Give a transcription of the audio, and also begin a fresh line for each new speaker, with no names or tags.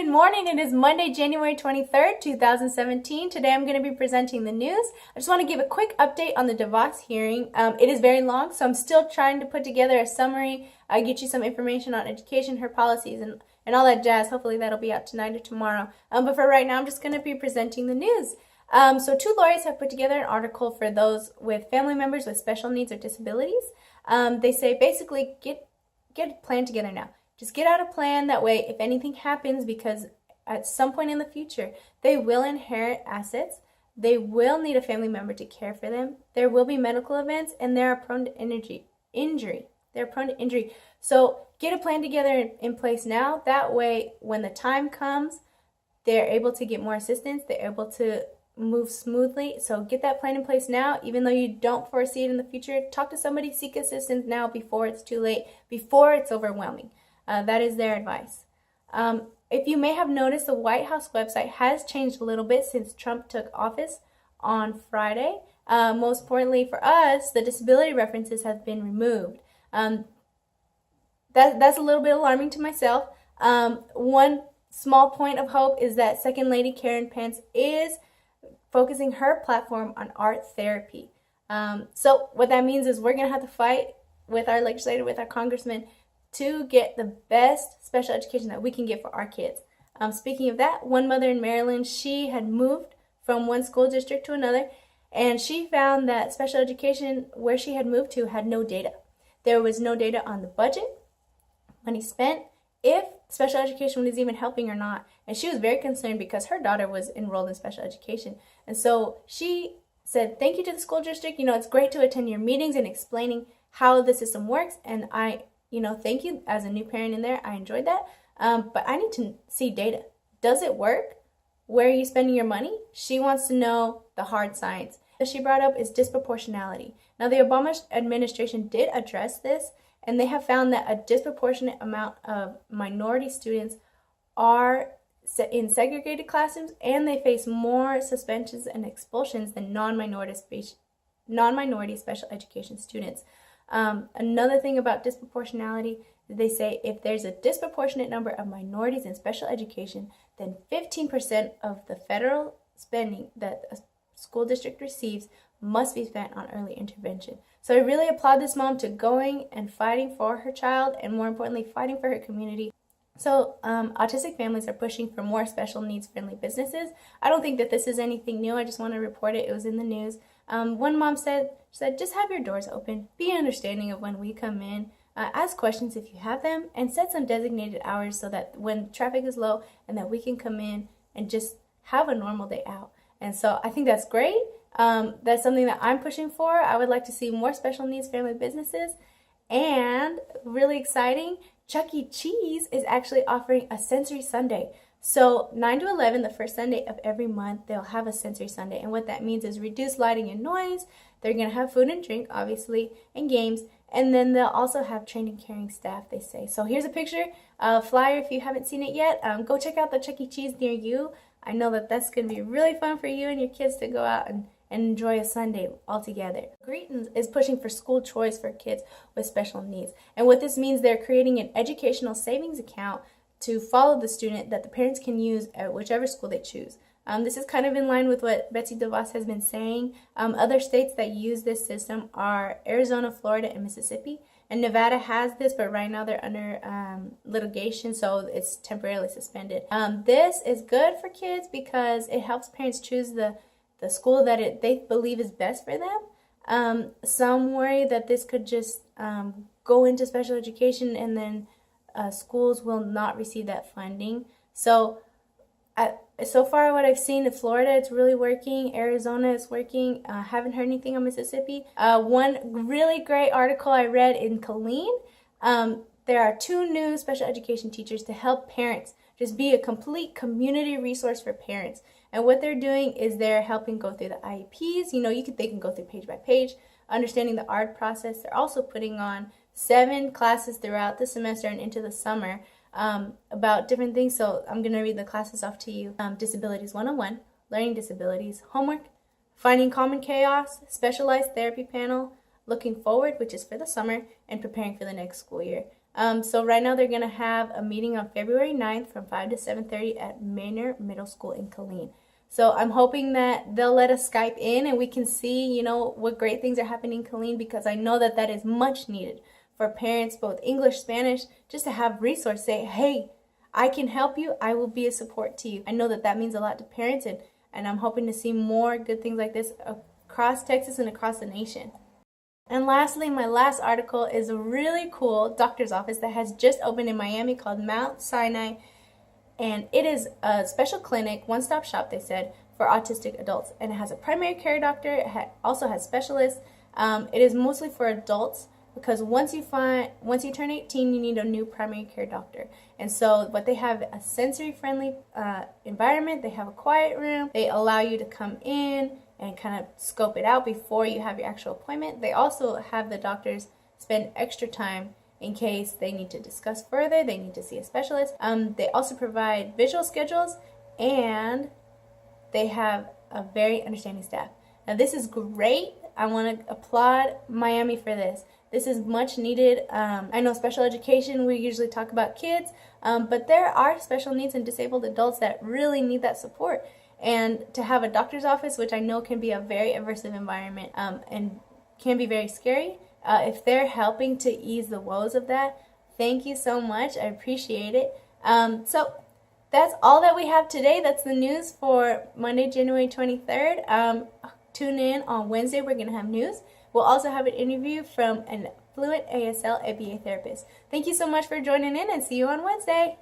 Good morning. It is Monday, January 23rd, 2017. Today I'm going to be presenting the news. I just want to give a quick update on the DeVos hearing. It is very long, so I'm still trying to put together a summary, get you some information on education, her policies, and all that jazz. Hopefully that'll be out tonight or tomorrow. But for right now, I'm just going to be presenting the news. So two lawyers have put together an article for those with family members with special needs or disabilities. They say basically get a plan together now. Just get out a plan, that way if anything happens, because at some point in the future, they will inherit assets, they will need a family member to care for them, there will be medical events, and they are prone to injury. They're prone to injury. So get a plan together in place now. That way, when the time comes, they're able to get more assistance, they're able to move smoothly. So get that plan in place now, even though you don't foresee it in the future. Talk to somebody, seek assistance now before it's too late, before it's overwhelming. That is their advice. If you may have noticed, the White House website has changed a little bit since Trump took office on Friday. Most importantly for us, the disability references have been removed. That's a little bit alarming to myself. One small point of hope is that Second Lady Karen Pence is focusing her platform on art therapy. So what that means is we're going to have to fight with our legislator, with our congressman, to get the best special education that we can get for our kids. Speaking of that, one mother in Maryland, she had moved from one school district to another, and she found that special education where she had moved to had no data. There was no data on the budget, money spent, if special education was even helping or not. And she was very concerned because her daughter was enrolled in special education. And so she said, thank you to the school district. It's great to attend your meetings and explaining how the system works. And thank you as a new parent in there. I enjoyed that. But I need to see data. Does it work? Where are you spending your money? She wants to know the hard science. That she brought up is disproportionality. Now, the Obama administration did address this, and they have found that a disproportionate amount of minority students are in segregated classrooms, and they face more suspensions and expulsions than non-minority special education students. Another thing about disproportionality, they say if there's a disproportionate number of minorities in special education, then 15% of the federal spending that a school district receives must be spent on early intervention. So I really applaud this mom to going and fighting for her child, and more importantly, fighting for her community. So autistic families are pushing for more special needs friendly businesses. I don't think that this is anything new. I just want to report it. It was in the news. One mom said, just have your doors open. Be understanding of when we come in. Ask questions if you have them, and set some designated hours so that when traffic is low and that we can come in and just have a normal day out. And so I think that's great. That's something that I'm pushing for. I would like to see more special needs family businesses. And really exciting, Chuck E. Cheese is actually offering a sensory Sunday. So 9 to 11, the first Sunday of every month, they'll have a sensory Sunday. And what that means is reduced lighting and noise. They're going to have food and drink, obviously, and games. And then they'll also have trained and caring staff, they say. So here's a picture, a flyer if you haven't seen it yet. Go check out the Chuck E. Cheese near you. I know that that's going to be really fun for you and your kids to go out and enjoy a Sunday all together. Greetings is pushing for school choice for kids with special needs. And what this means, they're creating an educational savings account to follow the student that the parents can use at whichever school they choose. This is kind of in line with what Betsy DeVos has been saying. Other states that use this system are Arizona, Florida, and Mississippi. And Nevada has this, but right now they're under litigation, so it's temporarily suspended. This is good for kids because it helps parents choose the school that they believe is best for them. Some worry that this could just go into special education and then schools will not receive that funding. So far what I've seen in Florida, it's really working. Arizona is working. Haven't heard anything on Mississippi. One really great article I read in Colleen, there are 2 new special education teachers to help parents just be a complete community resource for parents. And what they're doing is they're helping go through the IEPs. They can go through page by page, understanding the ARD process. They're also putting on 7 classes throughout the semester and into the summer about different things. So I'm going to read the classes off to you. Disabilities 101, Learning Disabilities, Homework, Finding Common Chaos, Specialized Therapy Panel, looking forward, which is for the summer, and preparing for the next school year. So right now they're going to have a meeting on February 9th from 5 to 7:30 at Manor Middle School in Killeen. So I'm hoping that they'll let us Skype in and we can see, what great things are happening in Killeen, because I know that that is much needed for parents, both English, Spanish, just to have resources. Say, hey, I can help you. I will be a support to you. I know that that means a lot to parents, and I'm hoping to see more good things like this across Texas and across the nation. And lastly, my last article is a really cool doctor's office that has just opened in Miami called Mount Sinai. And it is a special clinic, one-stop shop, they said, for autistic adults. And it has a primary care doctor. It also has specialists. It is mostly for adults, because once you turn 18, you need a new primary care doctor. And so what they have, a sensory-friendly environment. They have a quiet room. They allow you to come in and kind of scope it out before you have your actual appointment. They also have the doctors spend extra time in case they need to discuss further, they need to see a specialist. They also provide visual schedules, and they have a very understanding staff. Now this is great. I want to applaud Miami for this. This is much needed. I know special education, we usually talk about kids, but there are special needs and disabled adults that really need that support. And to have a doctor's office, which I know can be a very aversive environment and can be very scary, if they're helping to ease the woes of that, thank you so much. I appreciate it. So that's all that we have today. That's the news for Monday, January 23rd. Tune in on Wednesday. We're going to have news. We'll also have an interview from an fluent ASL ABA therapist. Thank you so much for joining in, and see you on Wednesday.